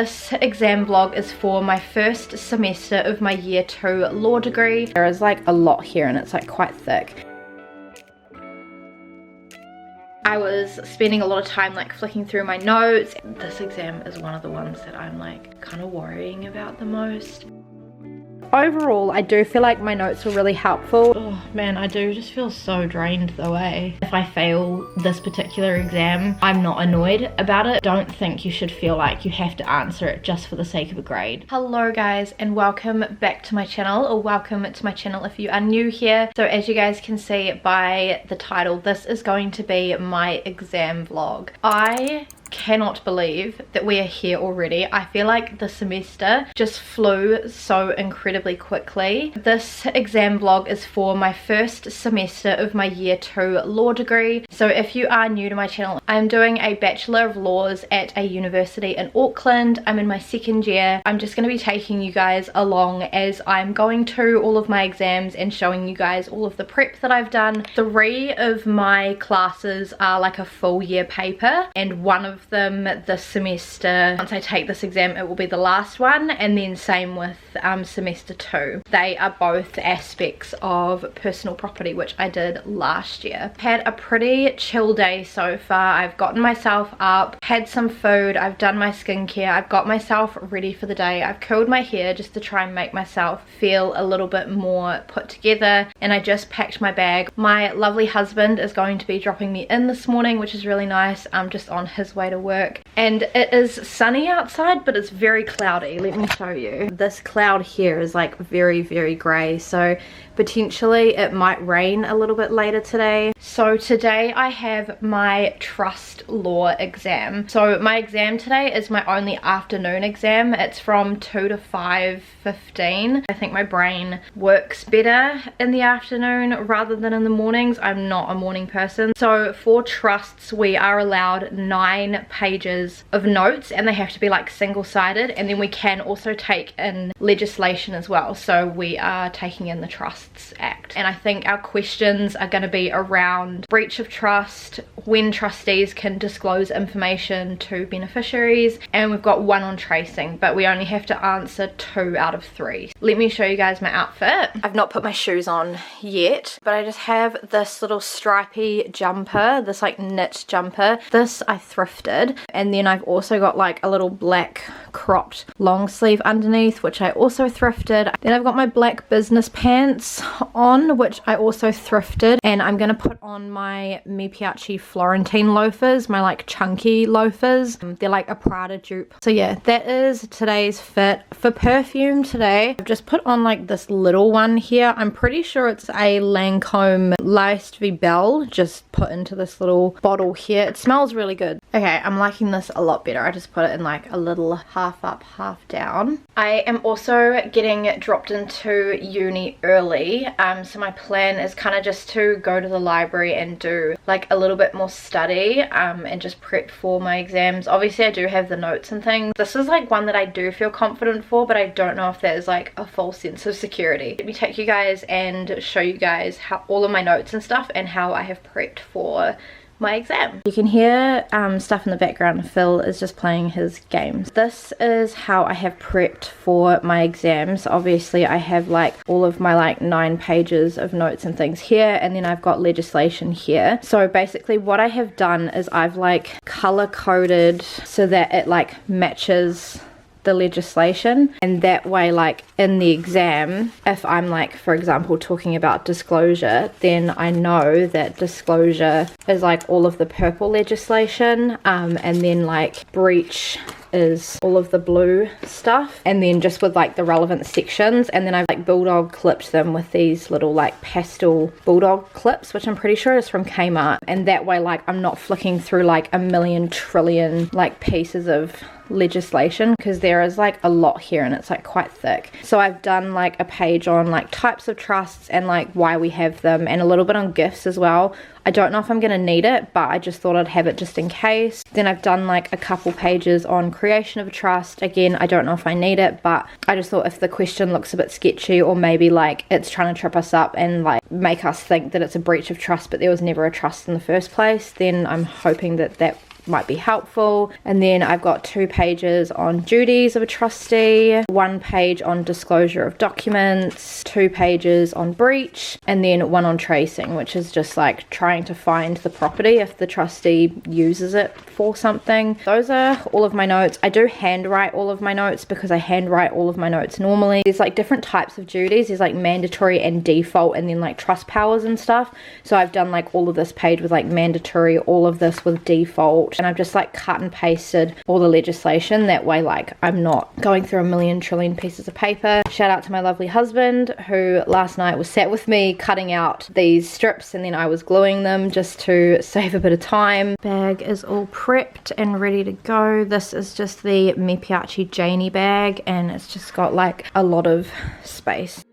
This exam vlog is for my first semester of my year 2 law degree. There is like a lot here and it's like quite thick. I was spending a lot of time like flicking through my notes. This exam is one of the ones that I'm like kind of worrying about the most. Overall, I do feel like my notes were really helpful. Oh man, I do just feel so drained though, eh? If I fail this particular exam, I'm not annoyed about it. Don't think you should feel like you have to answer it just for the sake of a grade. Hello guys, and welcome back to my channel, or welcome to my channel if you are new here. So as you guys can see by the title, this is going to be my exam vlog. I cannot believe that we are here already. I feel like the semester just flew so incredibly quickly. This exam vlog is for my first semester of my year 2 law degree. So if you are new to my channel, I'm doing a Bachelor of Laws at a university in Auckland. I'm in my second year. I'm just going to be taking you guys along as I'm going to all of my exams and showing you guys all of the prep that I've done. 3 of my classes are like a full year paper, and one of them this semester, once I take this exam, it will be the last one, and then same with semester 2. They are both aspects of personal property, which I did last year. Had a pretty chill day so far. I've gotten myself up, had some food, I've done my skincare, I've got myself ready for the day. I've curled my hair just to try and make myself feel a little bit more put together, and I just packed my bag. My lovely husband is going to be dropping me in this morning, which is really nice. I'm just on his way to work, and it is sunny outside, but it's very cloudy. Let me show you. This cloud here is like very grey, so potentially it might rain a little bit later today. So today I have my trust law exam. So my exam today is my only afternoon exam. It's from 2 to 5:15. I think my brain works better in the afternoon rather than in the mornings. I'm not a morning person. So for trusts, we are allowed 9 pages of notes, and they have to be like single-sided, and then we can also take in legislation as well. So we are taking in the Trusts Act, and I think our questions are going to be around breach of trust, when trustees can disclose information to beneficiaries, and we've got 1 on tracing, but we only have to answer 2 out of 3. Let me show you guys my outfit. I've not put my shoes on yet, but I just have this little stripy jumper, this like knit jumper. This I thrifted, and then I've also got like a little black cropped long sleeve underneath, which I also thrifted. Then I've got my black business pants on, which I also thrifted, and I'm gonna put on my Mi Piace Florentine loafers, my like chunky loafers. They're like a Prada dupe. So yeah, that is today's fit. For perfume today, I've just put on like this little one here. I'm pretty sure it's a Lancome Laced V Belle, just put into this little bottle here. It smells really good. Okay, I'm liking this a lot better. I just put it in like a little half up, half down. I am also getting dropped into uni early, so my plan is kind of just to go to the library and do like a little bit more study and just prep for my exams. Obviously I do have the notes and things. This is like one that I do feel confident for, but I don't know if that is like a false sense of security. Let me take you guys and show you guys how all of my notes and stuff and how I have prepped for my exam. You can hear stuff in the background. Phil is just playing his games. This is how I have prepped for my exams. Obviously I have like all of my like 9 pages of notes and things here, and then I've got legislation here. So basically what I have done is I've like color coded so that it like matches the legislation, and that way like in the exam, if I'm like for example talking about disclosure, then I know that disclosure is like all of the purple legislation, and then like breach is all of the blue stuff, and then just with like the relevant sections. And then I've like bulldog clipped them with these little like pastel bulldog clips, which I'm pretty sure is from Kmart, and that way like I'm not flicking through like a million trillion like pieces of legislation, because there is like a lot here and it's like quite thick. So I've done like a page on like types of trusts and like why we have them, and a little bit on gifts as well. I don't know if I'm going to need it, but I just thought I'd have it just in case. Then I've done like a couple pages on creation of a trust. Again, I don't know if I need it, but I just thought if the question looks a bit sketchy, or maybe like it's trying to trip us up and like make us think that it's a breach of trust but there was never a trust in the first place, then I'm hoping that that might be helpful. And then I've got 2 pages on duties of a trustee, 1 page on disclosure of documents, 2 pages on breach, and then 1 on tracing, which is just like trying to find the property if the trustee uses it for something. Those are all of my notes. I do handwrite all of my notes because I handwrite all of my notes normally. There's like different types of duties. There's like mandatory and default, and then like trust powers and stuff. So I've done like all of this page with like mandatory, all of this with default, and I've just like cut and pasted all the legislation. That way like I'm not going through a million trillion pieces of paper. Shout out to my lovely husband who last night was sat with me cutting out these strips, and then I was gluing them just to save a bit of time. Bag is all prepped and ready to go. This is just the Mi Piace Janie bag, and it's just got like a lot of space.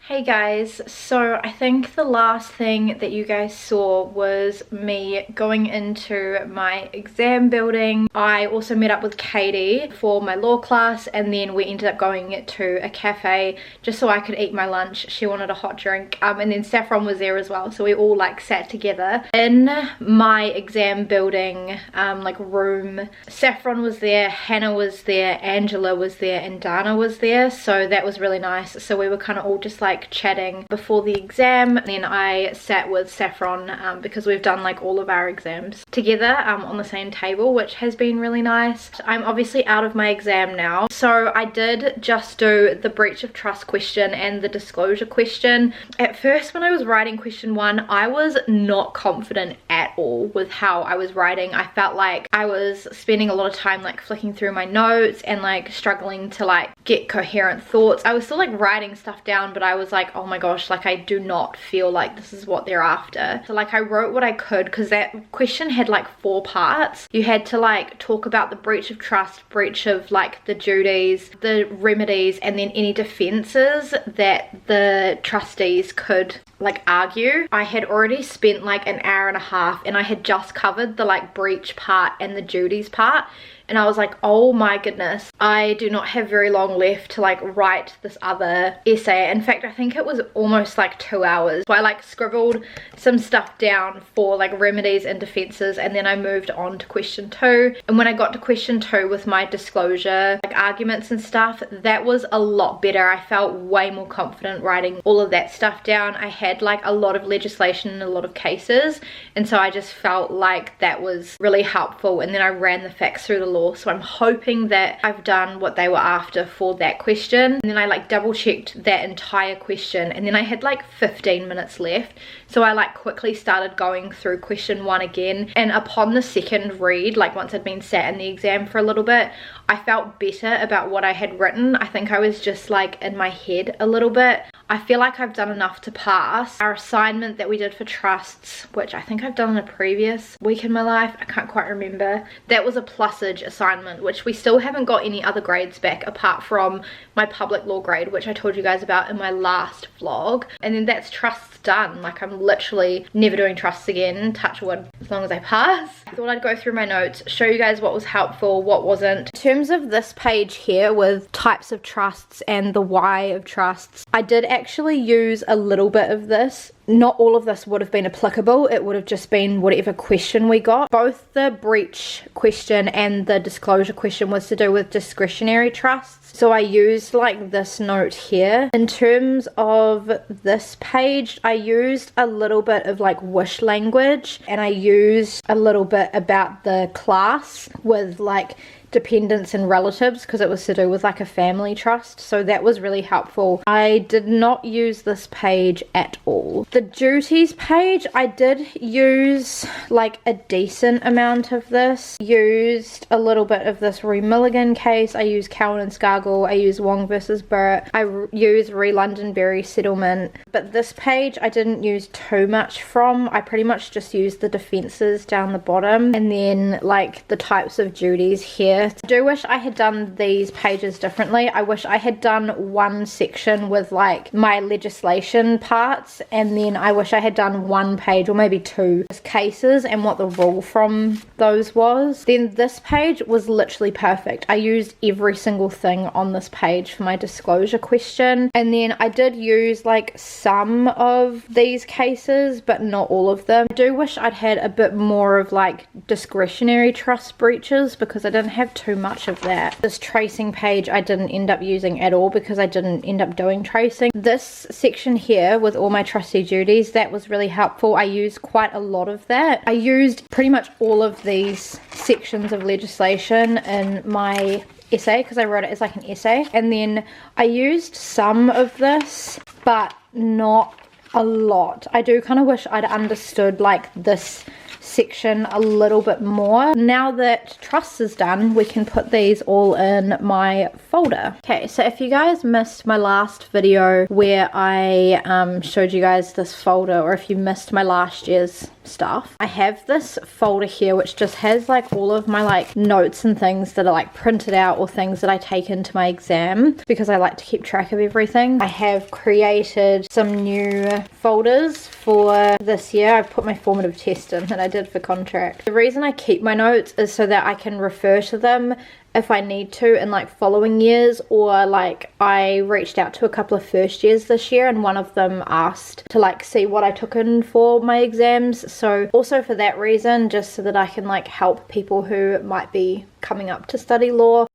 Hey guys, so I think the last thing that you guys saw was me going into my exam building. I also met up with Katie for my law class, and then we ended up going to a cafe just so I could eat my lunch. She wanted a hot drink, and then Saffron was there as well, so we all like sat together in my exam building like room. Saffron was there, Hannah was there, Angela was there, and Dana was there, so that was really nice. So we were kind of all just like chatting before the exam. Then I sat with Saffron because we've done like all of our exams together on the same table, which has been really nice. I'm obviously out of my exam now, so I did just do the breach of trust question and the disclosure question. At first when I was writing question 1, I was not confident at all with how I was writing. I felt like I was spending a lot of time like flicking through my notes and like struggling to like get coherent thoughts. I was still like writing stuff down, but I was like, oh my gosh, like I do not feel like this is what they're after. So like I wrote what I could, because that question had like 4 parts. You had to like talk about the breach of trust, breach of like the duties, the remedies, and then any defenses that the trustees could like argue. I had already spent like an hour and a half, and I had just covered the like breach part and the duties part. And I was like, oh my goodness, I do not have very long left to like write this other essay. In fact, I think it was almost like 2 hours. So I like scribbled some stuff down for like remedies and defenses, and then I moved on to question 2. And when I got to question 2 with my disclosure, like arguments and stuff, that was a lot better. I felt way more confident writing all of that stuff down. I had like a lot of legislation and a lot of cases, and so I just felt like that was really helpful. And then I ran the facts through the law. So I'm hoping that I've done what they were after for that question. And then I like double checked that entire question, and then I had like 15 minutes left, so I like quickly started going through question 1 again. And upon the second read, like once I'd been sat in the exam for a little bit, I felt better about what I had written. I think I was just like in my head a little bit. I feel like I've done enough to pass. Our assignment that we did for trusts, which I think I've done in a previous week in my life, I can't quite remember, that was a plusage assignment, which we still haven't got any other grades back apart from my public law grade, which I told you guys about in my last vlog. And then that's trusts done. Like I'm literally never doing trusts again, touch wood, as long as I pass. I thought I'd go through my notes, show you guys what was helpful, what wasn't. In terms of this page here with types of trusts and the why of trusts, I did actually use a little bit of this. Not all of this would have been applicable. It would have just been whatever question we got. Both the breach question and the disclosure question was to do with discretionary trusts. So I used like this note here. In terms of this page, I used a little bit of like wish language, and I used a little bit about the class with like dependents and relatives, because it was to do with like a family trust, so that was really helpful. I did not use this page at all. The duties page, I did use like a decent amount of this. Used a little bit of this Rue Milligan case, I used Cowan and Scargill, I used Wong versus Burt, I used Re Londonderry settlement, but this page I didn't use too much from. I pretty much just used the defences down the bottom, and then like the types of duties here. I do wish I had done these pages differently. I wish I had done one section with like my legislation parts, and then I wish I had done one page or maybe two cases and what the rule from those was. Then this page was literally perfect. I used every single thing on this page for my disclosure question, and then I did use like some of these cases but not all of them. I do wish I'd had a bit more of like discretionary trust breaches, because I didn't have too much of that. This tracing page I didn't end up using at all because I didn't end up doing tracing. This section here with all my trustee duties, that was really helpful. I used quite a lot of that. I used pretty much all of these sections of legislation in my essay, because I wrote it as like an essay, and then I used some of this but not a lot. I do kind of wish I'd understood like this section a little bit more. Now that trusts is done, we can put these all in my folder. Okay, so if you guys missed my last video where I showed you guys this folder, or if you missed my last year's stuff, I have this folder here which just has like all of my like notes and things that are like printed out, or things that I take into my exam, because I like to keep track of everything. I have created some new folders for this year. I've put my formative test in that I did for contract. The reason I keep my notes is so that I can refer to them if I need to in like following years, or like I reached out to a couple of first years this year and one of them asked to like see what I took in for my exams. So also for that reason, just so that I can like help people who might be coming up to study law.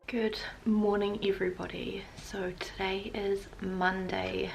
Good morning everybody. So today is Monday,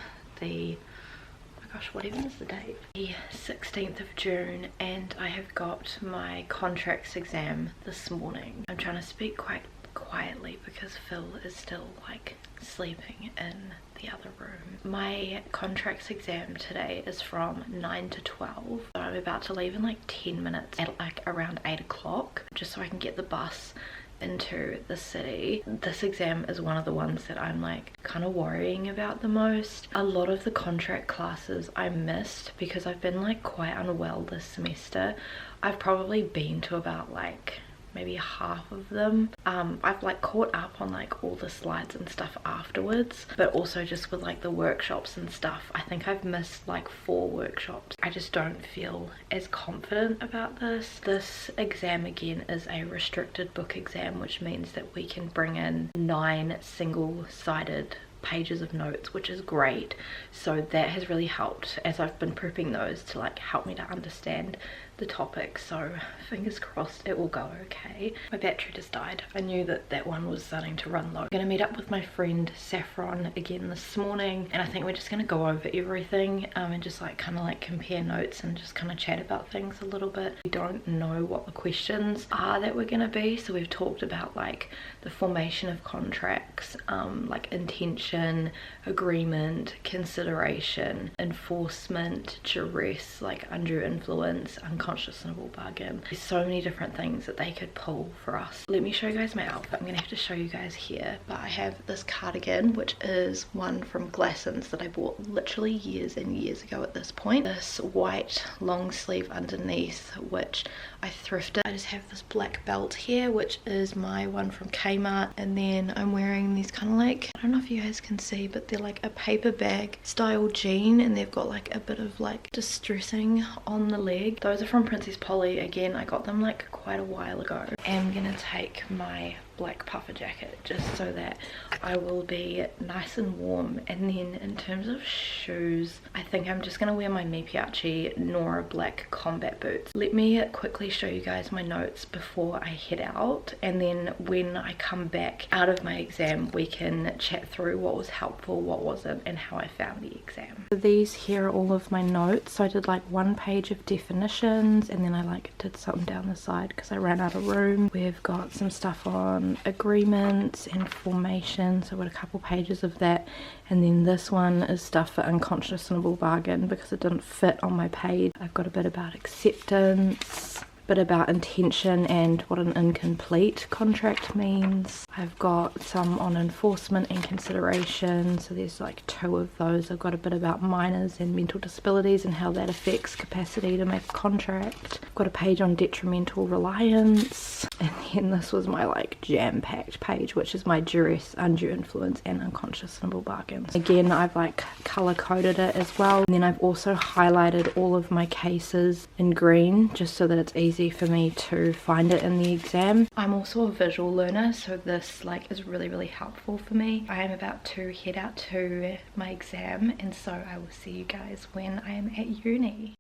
what even is the date? The 16th of June, and I have got my contracts exam this morning. I'm trying to speak quite quietly because Phil is still like sleeping in the other room. My contracts exam today is from 9 to 12. So I'm about to leave in like 10 minutes at like around 8 o'clock, just so I can get the bus into the city. This exam is one of the ones that I'm like kind of worrying about the most. A lot of the contract classes I missed because I've been like quite unwell this semester. I've probably been to about like maybe half of them. I've like caught up on like all the slides and stuff afterwards, but also just with like the workshops and stuff, I think I've missed like 4 workshops. I just don't feel as confident about this. This exam again is a restricted book exam, which means that we can bring in 9 single-sided pages of notes, which is great. So that has really helped as I've been prepping those to like help me to understand the topic. So fingers crossed it will go okay. My battery just died. I knew that that one was starting to run low. I'm gonna meet up with my friend Saffron again this morning, and I think we're just gonna go over everything and just like kind of like compare notes and just kind of chat about things a little bit. We don't know what the questions are that we're gonna be, so we've talked about like the formation of contracts, like intention, agreement, consideration, enforcement, duress, like undue influence, unconscionable bargain. There's so many different things that they could pull for us. Let me show you guys my outfit. I'm gonna have to show you guys here, but I have this cardigan, which is one from Glassons that I bought literally years and years ago at this point. This white long sleeve underneath, which I thrifted. I just have this black belt here, which is my one from Kmart, and then I'm wearing these kind of like, I don't know if you guys can see, but they're like a paper bag style jean, and they've got like a bit of like distressing on the leg. Those are from from Princess Polly. Again, I got them like quite a while ago. I'm gonna take my black puffer jacket just so that I will be nice and warm. And then in terms of shoes, I think I'm just gonna wear my Mipiachi Nora black combat boots. Let me quickly show you guys my notes before I head out, and then when I come back out of my exam we can chat through what was helpful, what wasn't, and how I found the exam. So these here are all of my notes. So I did like 1 page of definitions, and then I like did something down the side because I ran out of room. We've got some stuff on agreements and formation, so I've got a couple pages of that, and then this one is stuff for unconscionable bargain because it didn't fit on my page. I've got a bit about acceptance, bit about intention and what an incomplete contract means. I've got some on enforcement and consideration, so there's like 2 of those. I've got a bit about minors and mental disabilities and how that affects capacity to make a contract. I've got a page on detrimental reliance, and then this was my like jam-packed page, which is my duress, undue influence and unconscionable bargains. Again, I've like color coded it as well, and then I've also highlighted all of my cases in green just so that it's easy for me to find it in the exam. I'm also a visual learner, so this like is really helpful for me. I am about to head out to my exam, and so I will see you guys when I am at uni.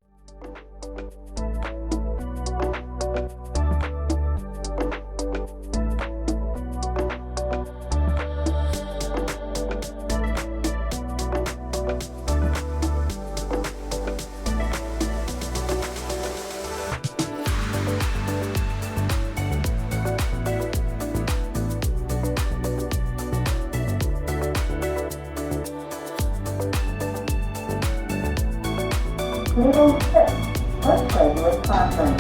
Table 6, postgraduate classroom.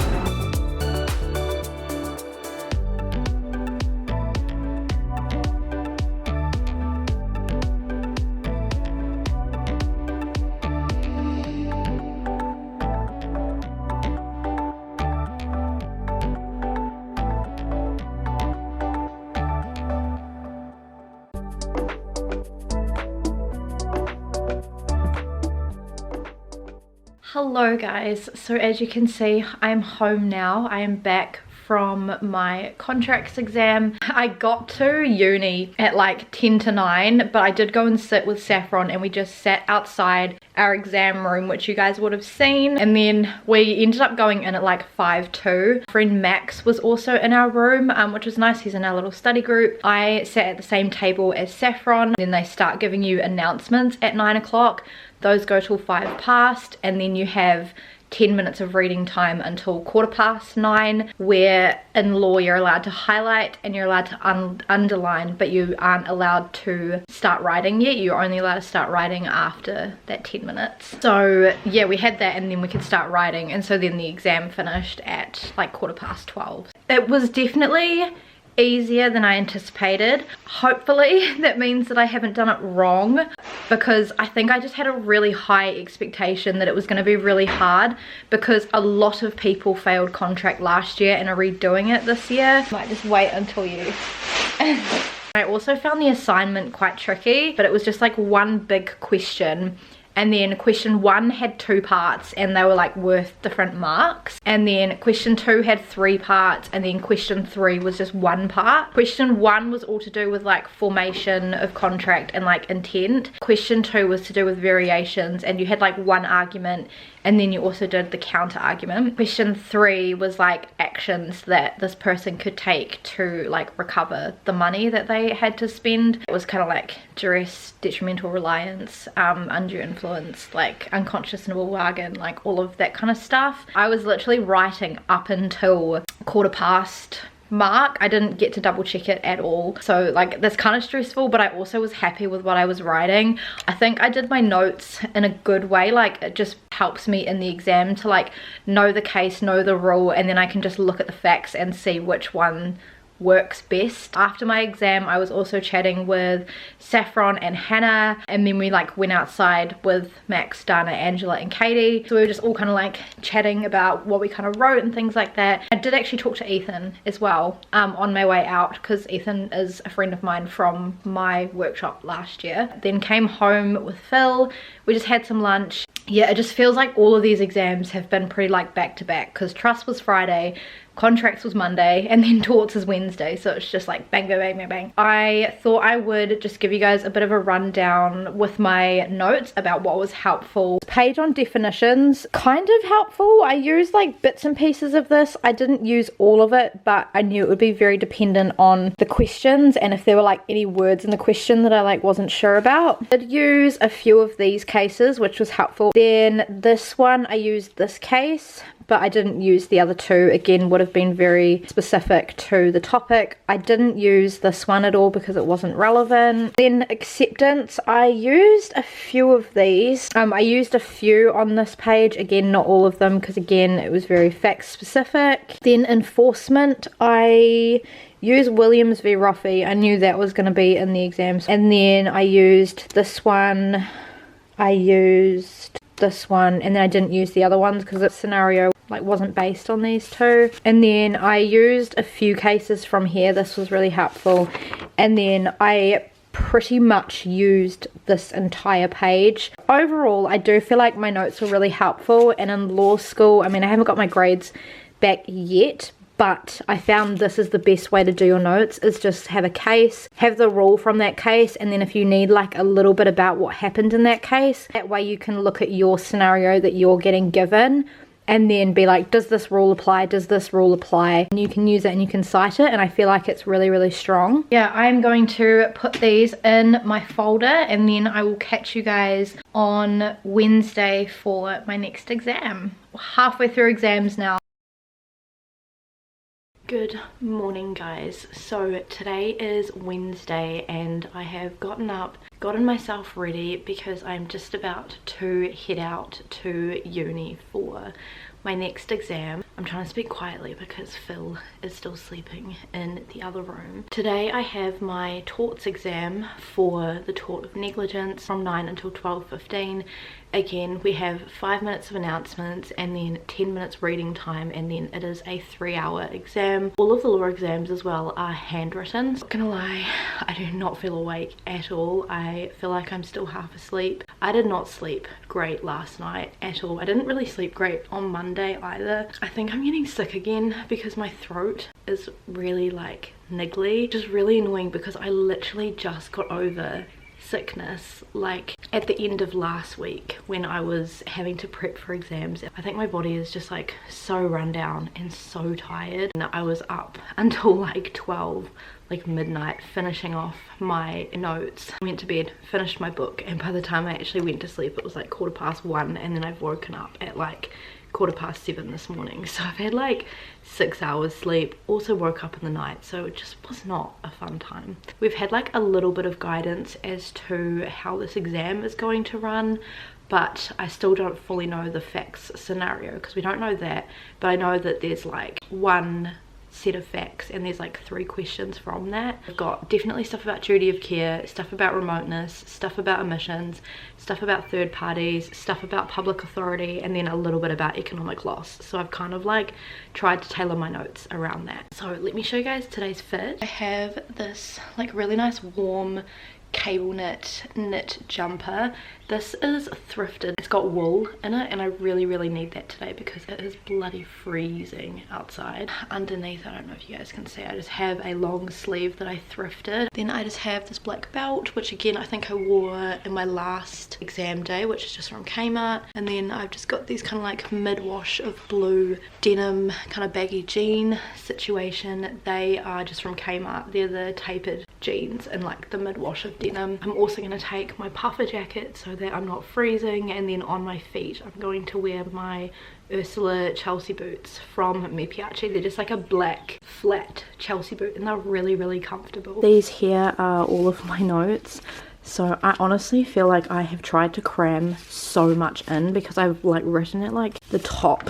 Hello guys, so as you can see I'm home now. I am back from my contracts exam. I got to uni at like 10 to 9, but I did go and sit with Saffron and we just sat outside our exam room, which you guys would have seen, and then we ended up going in at like 5 to. Friend Max was also in our room, which was nice. He's in our little study group. I sat at the same table as Saffron. Then they start giving you announcements at 9 o'clock. Those go till 5 past, and then you have 10 minutes of reading time until 9:15, where in law you're allowed to highlight and you're allowed to underline, but you aren't allowed to start writing yet. You're only allowed to start writing after that 10 minutes. So yeah, we had that, and then we could start writing, and so then the exam finished at like 12:15. It was definitely easier than I anticipated. Hopefully that means that I haven't done it wrong, because I think I just had a really high expectation that it was going to be really hard, because a lot of people failed contract last year and are redoing it this year. Might just wait until you I also found the assignment quite tricky, but it was just like one big question, and then question 1 had 2 parts and they were like worth different marks, and then question 2 had 3 parts, and then question 3 was just 1 part. Question 1 was all to do with like formation of contract and like intent. Question 2 was to do with variations, and you had like 1 argument, and then you also did the counter argument. Question 3 was like actions that this person could take to like recover the money that they had to spend. It was kind of like duress, detrimental reliance, undue influence, like unconscionable bargain, like all of that kind of stuff. I was literally writing up until 15:15 mark. I didn't get to double check it at all, so like that's kind of stressful, but I also was happy with what I was writing. I think I did my notes in a good way. Like it just helps me in the exam to like know the case, know the rule, and then I can just look at the facts and see which one works best. After my exam I was also chatting with Saffron and Hannah, and then we like went outside with Max, Dana, Angela and Katie, so we were just all kind of like chatting about what we kind of wrote and things like that. I did actually talk to Ethan as well on my way out, because Ethan is a friend of mine from my workshop last year. Then came home with Phil, we just had some lunch, yeah, it just feels like all of these exams have been pretty like back to back, because trust was Friday, contracts was Monday, and then torts is Wednesday, so it's just like bang bang bang bang bang. I thought I would just give you guys a bit of a rundown with my notes about what was helpful. Page on definitions, kind of helpful. I used like bits and pieces of this. I didn't use all of it, but I knew it would be very dependent on the questions and if there were like any words in the question that I like wasn't sure about. I did use a few of these cases, which was helpful. Then this one I used this case, but I didn't use the other two. Again, would have been very specific to the topic. I didn't use this one at all because it wasn't relevant. Then acceptance, I used a few of these. I used a few on this page. Again, not all of them, because again, it was very fact specific. Then enforcement, I used Williams v. Roffey. I knew that was going to be in the exams. And then I used this one. I used this one, and then I didn't use the other ones because the scenario like wasn't based on these two. And then I used a few cases from here. This was really helpful. And then I pretty much used this entire page. Overall, I do feel like my notes were really helpful, and in law school, I mean, I haven't got my grades back yet, but I found this is the best way to do your notes, is just have a case, have the rule from that case, and then if you need like a little bit about what happened in that case, that way you can look at your scenario that you're getting given and then be like, does this rule apply? Does this rule apply? And you can use it and you can cite it, and I feel like it's really, really strong. Yeah, I'm going to put these in my folder, and then I will catch you guys on Wednesday for my next exam. We're halfway through exams now. Good morning, guys. So today is Wednesday and I have gotten up, gotten myself ready because I'm just about to head out to uni for my next exam. I'm trying to speak quietly because Phil is still sleeping in the other room. Today I have my torts exam for the tort of negligence from 9 until 12:15. Again, we have 5 minutes of announcements and then 10 minutes reading time, and then it is a 3-hour exam. All of the law exams as well are handwritten. Not gonna lie, I do not feel awake at all. I feel like I'm still half asleep. I did not sleep great last night at all. I didn't really sleep great on Monday either. I think I'm getting sick again because my throat is really like niggly, which is really annoying because I literally just got over sickness like at the end of last week when I was having to prep for exams. I think my body is just like so run down and so tired, and I was up until like 12, like midnight, finishing off my notes. I went to bed, finished my book, and by the time I actually went to sleep it was like 1:15, and then I've woken up at like 7:15 this morning. So I've had like 6 hours sleep, also woke up in the night, so it just was not a fun time. We've had like a little bit of guidance as to how this exam is going to run, but I still don't fully know the facts scenario because we don't know that, but I know that there's like one set of facts and there's like 3 questions from that. I've got definitely stuff about duty of care, stuff about remoteness, stuff about omissions, stuff about third parties, stuff about public authority, and then a little bit about economic loss. So I've kind of like tried to tailor my notes around that. So let me show you guys today's fit. I have this like really nice warm cable knit jumper. This is thrifted. It's got wool in it, and I really need that today because it is bloody freezing outside. Underneath, I don't know if you guys can see, I just have a long sleeve that I thrifted. Then I just have this black belt, which again I think I wore in my last exam day, which is just from Kmart. And then I've just got these kind of like mid-wash of blue denim kind of baggy jean situation. They are just from Kmart. They're the tapered jeans and like the mid-wash of denim. I'm also going to take my puffer jacket so that I'm not freezing, and then on my feet I'm going to wear my Ursula Chelsea boots from Me Piace. They're just like a black flat Chelsea boot, and they're really comfortable. These here are all of my notes. So I honestly feel like I have tried to cram so much in because I've like written at like the top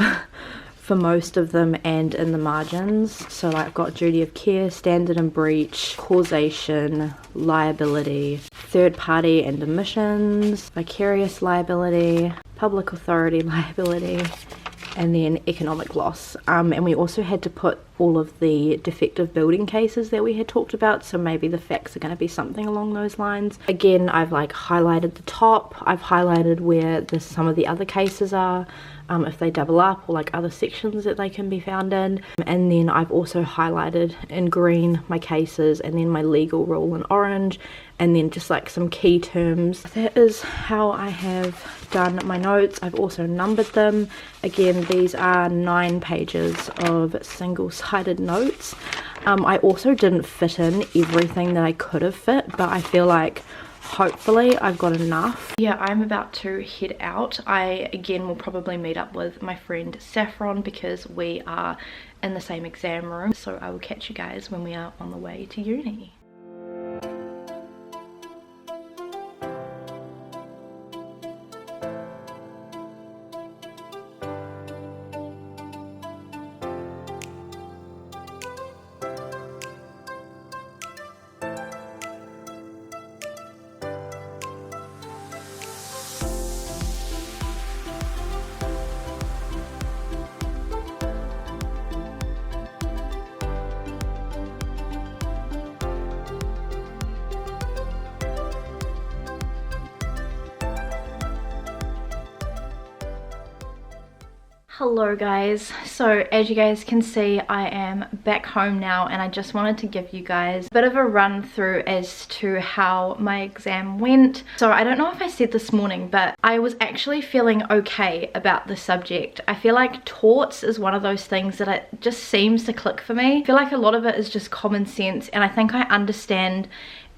for most of them and in the margins. So like I've got duty of care, standard and breach, causation, liability, third party and omissions, vicarious liability, public authority liability, and then economic loss. And we also had to put all of the defective building cases that we had talked about, so maybe the facts are going to be something along those lines. Again, I've like highlighted the top, I've highlighted where some of the other cases are, if they double up, or like other sections that they can be found in. And then I've also highlighted in green my cases, and then my legal rule in orange, and then just like some key terms. That is how I have done my notes. I've also numbered them. Again, these are 9 pages of single-sided notes. I also didn't fit in everything that I could have fit, but I feel like hopefully I've got enough. Yeah, I'm about to head out. I again will probably meet up with my friend Saffron because we are in the same exam room, so I will catch you guys when we are on the way to uni. Hello guys, so as you guys can see I am back home now, and I just wanted to give you guys a bit of a run through as to how my exam went. So I don't know if I said this morning, but I was actually feeling okay about the subject. I feel like torts is one of those things that it just seems to click for me. I feel like a lot of it is just common sense, and I think I understand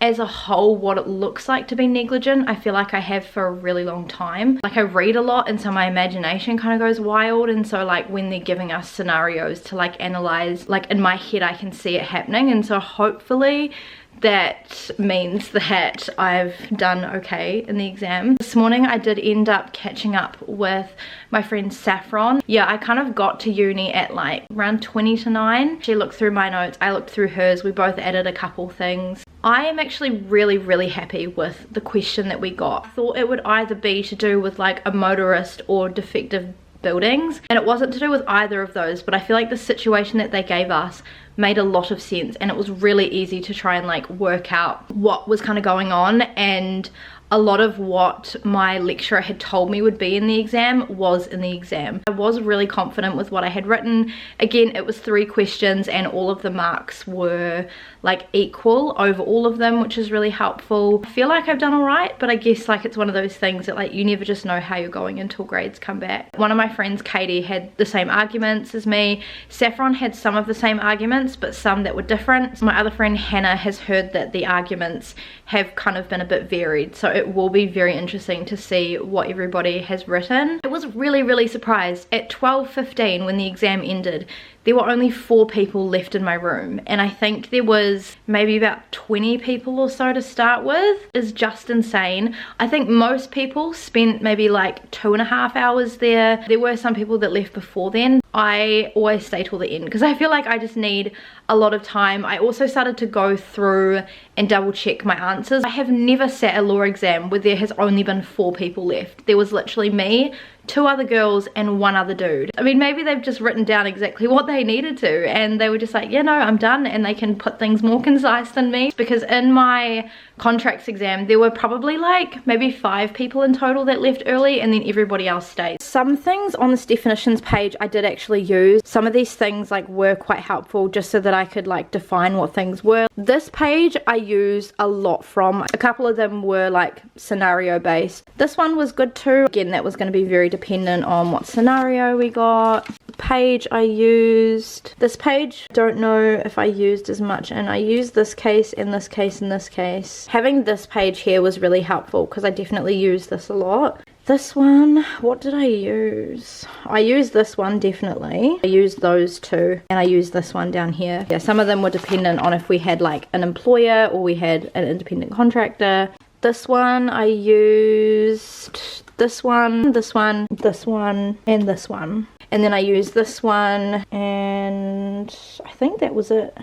as a whole what it looks like to be negligent. I feel like I have for a really long time. Like I read a lot, and so my imagination kind of goes wild, and so like when they're giving us scenarios to like analyze, like in my head I can see it happening, and so hopefully that means that I've done okay in the exam. This morning I did end up catching up with my friend Saffron. Yeah, I kind of got to uni at like around 20 to 9. She looked through my notes, I looked through hers, we both added a couple things. I am actually really happy with the question that we got. I thought it would either be to do with like a motorist or defective buildings, and it wasn't to do with either of those, but I feel like the situation that they gave us made a lot of sense, and it was really easy to try and like work out what was kind of going on, and a lot of what my lecturer had told me would be in the exam was in the exam. I was really confident with what I had written. Again, it was 3 questions and all of the marks were like equal over all of them, which is really helpful. I feel like I've done all right, but I guess like it's one of those things that like you never just know how you're going until grades come back. One of my friends, Katie, had the same arguments as me. Saffron had some of the same arguments, but some that were different. My other friend Hannah has heard that the arguments have kind of been a bit varied, so it will be very interesting to see what everybody has written. I was really surprised. At 12:15 when the exam ended, there were only 4 people left in my room, and I think there was maybe about 20 people or so to start with. Is just insane. I think most people spent maybe like 2.5 hours there. There were some people that left before then. I always stay till the end because I feel like I just need a lot of time. I also started to go through and double check my answers. I have never sat a law exam where there has only been 4 people left. There was literally me, 2 other girls, and 1 other dude. I mean, maybe they've just written down exactly what they needed to, and they were just like, yeah, no, I'm done, and they can put things more concise than me. Because in my contracts exam, there were probably like maybe 5 people in total that left early, and then everybody else stayed. Some things on this definitions page I did actually use. Some of these things like were quite helpful just so that I could like define what things were. This page I used a lot from. A couple of them were like scenario based. This one was good too. Again, that was going to be very dependent on what scenario we got. The page I used. This page, don't know if I used as much, and I used this case and this case and this case. Having this page here was really helpful because I definitely used this a lot. This one, what did I use? I used this one definitely. I used those 2, and I used this one down here. Yeah, some of them were dependent on if we had like an employer or we had an independent contractor. This one I used, this one, this one, this one, and this one. And then I used this one, and I think that was it.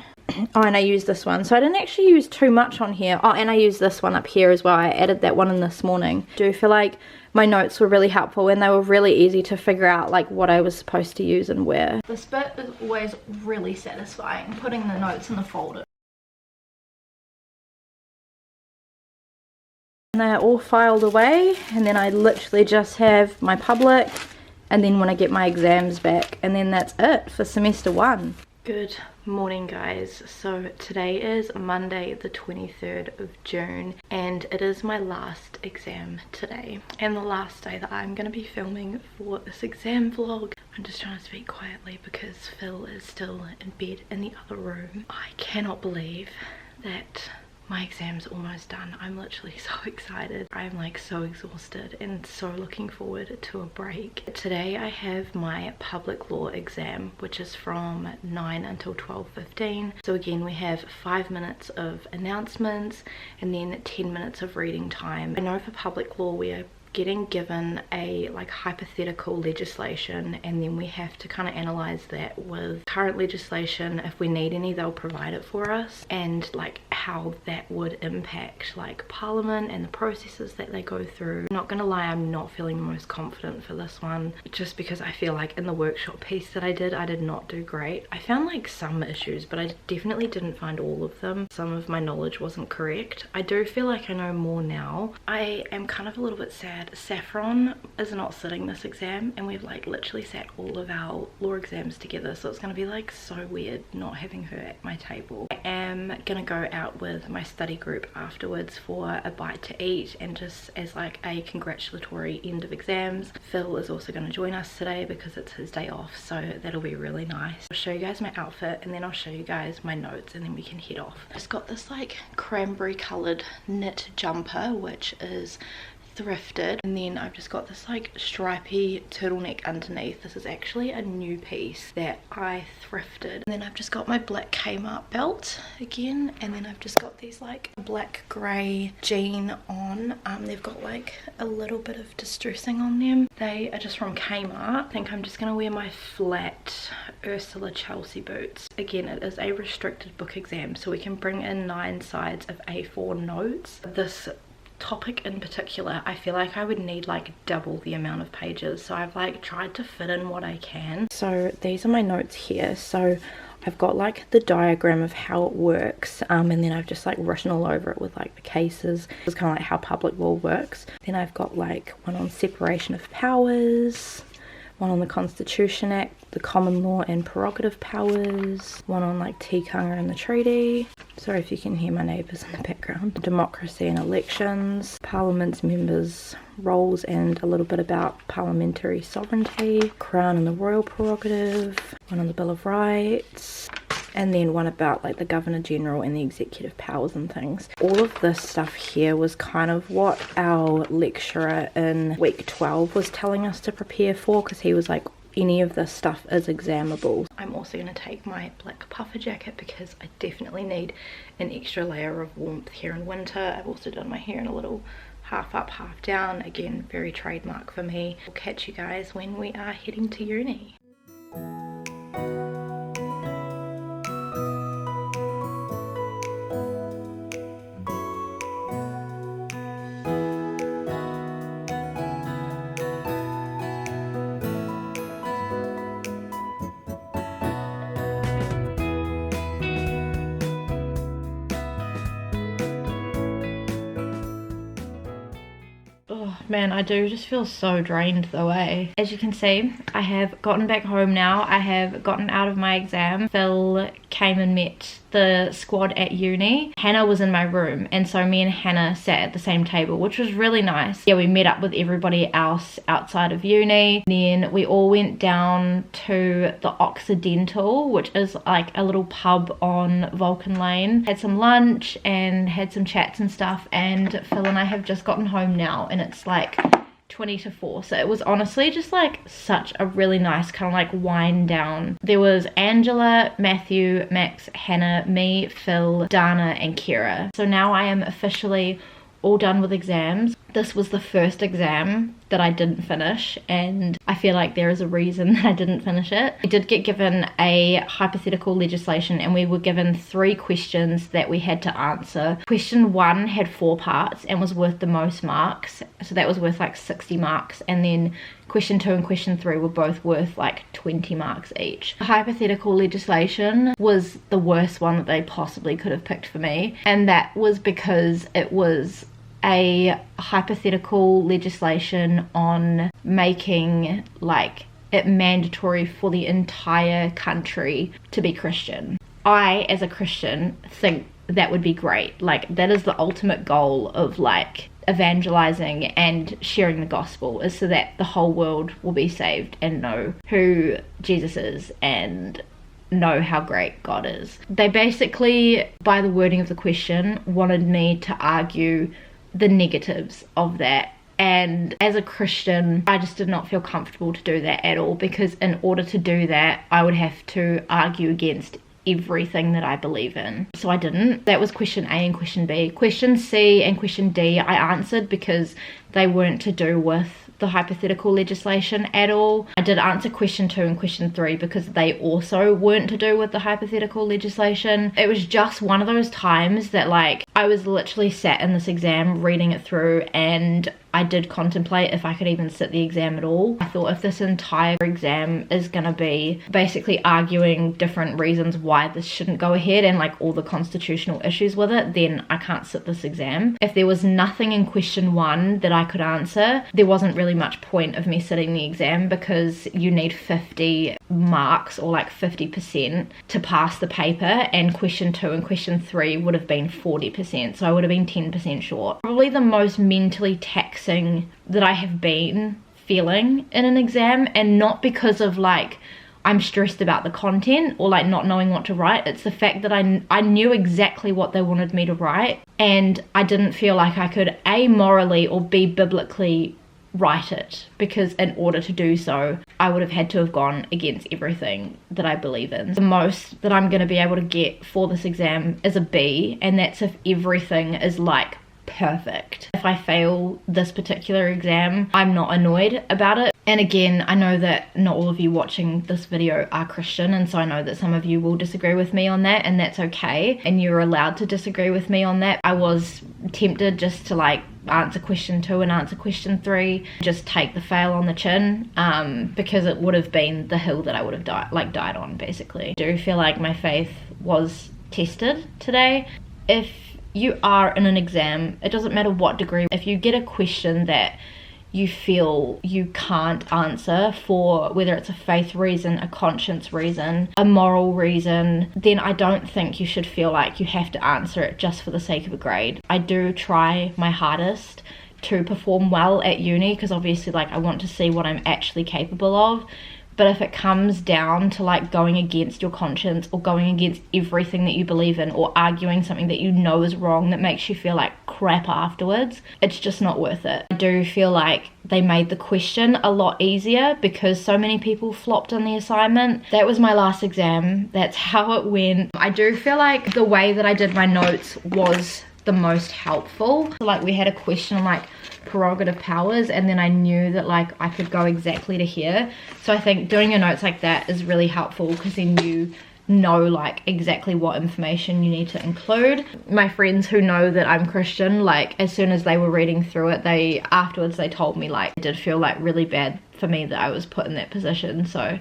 Oh, and I used this one. So I didn't actually use too much on here. Oh, and I used this one up here as well. I added that one in this morning. I do feel like my notes were really helpful and they were really easy to figure out like what I was supposed to use and where. This bit is always really satisfying, putting the notes in the folder. And they're all filed away, and then I literally just have my public and then when I get my exams back, and then that's it for semester 1. Good morning guys. So today is Monday the 23rd of June and it is my last exam today and the last day that I'm going to be filming for this exam vlog. I'm just trying to speak quietly because Phil is still in bed in the other room. I cannot believe that my exam's almost done. I'm literally so excited. I'm like so exhausted and so looking forward to a break. Today I have my public law exam, which is from 9 until 12:15. So again, we have 5 minutes of announcements and then 10 minutes of reading time. I know for public law we are getting given a like hypothetical legislation and then we have to kind of analyze that with current legislation. If we need any, they'll provide it for us, and like how that would impact like Parliament and the processes that they go through. I'm not gonna lie, I'm not feeling the most confident for this one just because I feel like in the workshop piece that I did not do great. I found like some issues, but I definitely didn't find all of them. Some of my knowledge wasn't correct. I do feel like I know more now. I am kind of a little bit sad Saffron is not sitting this exam and we've like literally sat all of our law exams together, so it's gonna be like so weird not having her at my table. I am gonna go out with my study group afterwards for a bite to eat and just as like a congratulatory end of exams. Phil is also going to join us today because it's his day off, so that'll be really nice. I'll show you guys my outfit and then I'll show you guys my notes and then we can head off. Just got this like cranberry coloured knit jumper which is thrifted, and then I've just got this like stripy turtleneck underneath. This is actually a new piece that I thrifted. And then I've just got my black Kmart belt again, and then I've just got these like black grey jean on. They've got like a little bit of distressing on them. They are just from Kmart. I think I'm just gonna wear my flat Ursula Chelsea boots. Again, it is a restricted book exam, so we can bring in 9 sides of A4 notes. This topic in particular, I feel like I would need like double the amount of pages, so I've like tried to fit in what I can. So these are my notes here. So I've got like the diagram of how it works, and then I've just like written all over it with like the cases. It's kind of like how public law works. Then I've got like one on separation of powers, one on the Constitution Act, the common law and prerogative powers, one on like tikanga and the treaty. Sorry if you can hear my neighbours in the background. Democracy and elections, Parliament's members' roles and a little bit about parliamentary sovereignty, Crown and the royal prerogative, one on the Bill of Rights, and then one about like the Governor General and the executive powers and things. All of this stuff here was kind of what our lecturer in week 12 was telling us to prepare for, because he was like, any of this stuff is examinable. I'm also going to take my black puffer jacket because I definitely need an extra layer of warmth here in winter. I've also done my hair in a little half up, half down. Again, very trademark for me. I'll catch you guys when we are heading to uni. Oh man, I do just feel so drained though, eh? As you can see, I have gotten back home now. I have gotten out of my exam. Phil came and met the squad at uni. Hannah was in my room, and so me and Hannah sat at the same table, which was really nice. Yeah, we met up with everybody else outside of uni. Then we all went down to the Occidental, which is like a little pub on Vulcan Lane. Had some lunch and had some chats and stuff, and Phil and I have just gotten home now, and it's like 20 to 4, so it was honestly just like such a really nice kind of like wind down. There was Angela, Matthew, Max, Hannah, me, Phil, Dana and Kira. So now I am officially all done with exams. this was the first exam that I didn't finish, and I feel like there is a reason that I didn't finish it. We did get given a hypothetical legislation, and we were given 3 questions that we had to answer. Question 1 had 4 parts and was worth the most marks, so that was worth like 60 marks, and then question 2 and question 3 were both worth like 20 marks each. The hypothetical legislation was the worst one that they possibly could have picked for me, and that was because it was a hypothetical legislation on making like it mandatory for the entire country to be Christian. I, as a Christian, think that would be great. Like, that is the ultimate goal of like evangelizing and sharing the gospel, is so that the whole world will be saved and know who Jesus is and know how great God is. They basically, by the wording of the question, wanted me to argue the negatives of that, and as a Christian I just did not feel comfortable to do that at all, because in order to do that I would have to argue against everything that I believe in. So I didn't. That was question A and question B. Question C and question D I answered because they weren't to do with the hypothetical legislation at all. I did answer question 2 and question 3 because they also weren't to do with the hypothetical legislation. It was just one of those times that like I was literally sat in this exam reading it through, and I did contemplate if I could even sit the exam at all. I thought, if this entire exam is gonna be basically arguing different reasons why this shouldn't go ahead and like all the constitutional issues with it, then I can't sit this exam. If there was nothing in question 1 that I could answer, there wasn't really much point of me sitting the exam, because you need 50 marks or like 50% to pass the paper, and question 2 and question 3 would have been 40%, so I would have been 10% short. Probably the most mentally taxing that I have been feeling in an exam, and not because of like I'm stressed about the content or like not knowing what to write. It's the fact that I knew exactly what they wanted me to write, and I didn't feel like I could A, morally or B, biblically write it, because in order to do so I would have had to have gone against everything that I believe in. The most that I'm going to be able to get for this exam is a B, and that's if everything is like perfect. If I fail this particular exam, I'm not annoyed about it. And again, I know that not all of you watching this video are Christian, and so I know that some of you will disagree with me on that, and that's okay, and you're allowed to disagree with me on that. I was tempted just to like answer question 2 and answer question 3, just take the fail on the chin, because it would have been the hill that I would have died on basically. I do feel like my faith was tested today. If you are in an exam, it doesn't matter what degree, if you get a question that you feel you can't answer for, whether it's a faith reason, a conscience reason, a moral reason, then I don't think you should feel like you have to answer it just for the sake of a grade. I do try my hardest to perform well at uni, because obviously like I want to see what I'm actually capable of. But if it comes down to like going against your conscience, or going against everything that you believe in, or arguing something that you know is wrong that makes you feel like crap afterwards, it's just not worth it. I do feel like they made the question a lot easier because so many people flopped on the assignment. That was my last exam. That's how it went. I do feel like the way that I did my notes was the most helpful. So like we had a question on like prerogative powers, and then I knew that like I could go exactly to here. So I think doing your notes like that is really helpful, because then you know like exactly what information you need to include. My friends who know that I'm Christian, like as soon as they were reading through it, afterwards they told me like it did feel like really bad for me that I was put in that position. So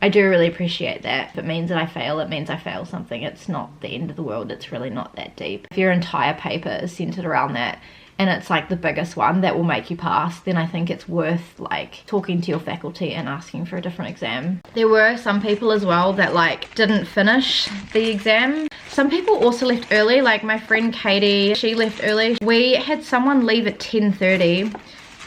I do really appreciate that. If it means that I fail, it means I fail something. It's not the end of the world. It's really not that deep. If your entire paper is centered around that, and it's like the biggest one that will make you pass, then I think it's worth like talking to your faculty and asking for a different exam. There were some people as well that like didn't finish the exam. Some people also left early, like my friend Katie, she left early. We had someone leave at 10:30,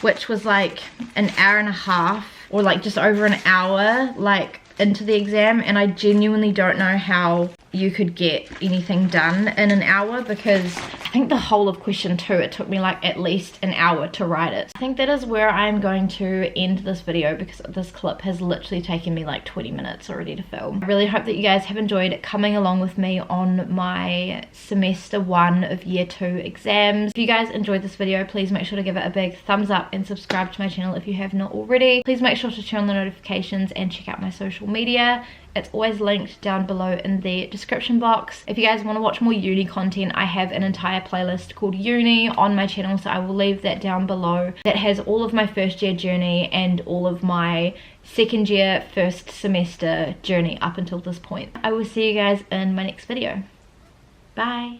which was like an hour and a half, or like just over an hour like into the exam, and I genuinely don't know how you could get anything done in an hour, because think the whole of question 2, it took me like at least an hour to write it. I think that is where I'm going to end this video because this clip has literally taken me like 20 minutes already to film. I really hope that you guys have enjoyed coming along with me on my semester 1 of year 2 exams. If you guys enjoyed this video, please make sure to give it a big thumbs up and subscribe to my channel if you have not already. Please make sure to turn on the notifications and check out my social media. It's always linked down below in the description box. If you guys want to watch more uni content, I have an entire playlist called Uni on my channel, so I will leave that down below. That has all of my first year journey and all of my second year, first semester journey up until this point. I will see you guys in my next video. Bye.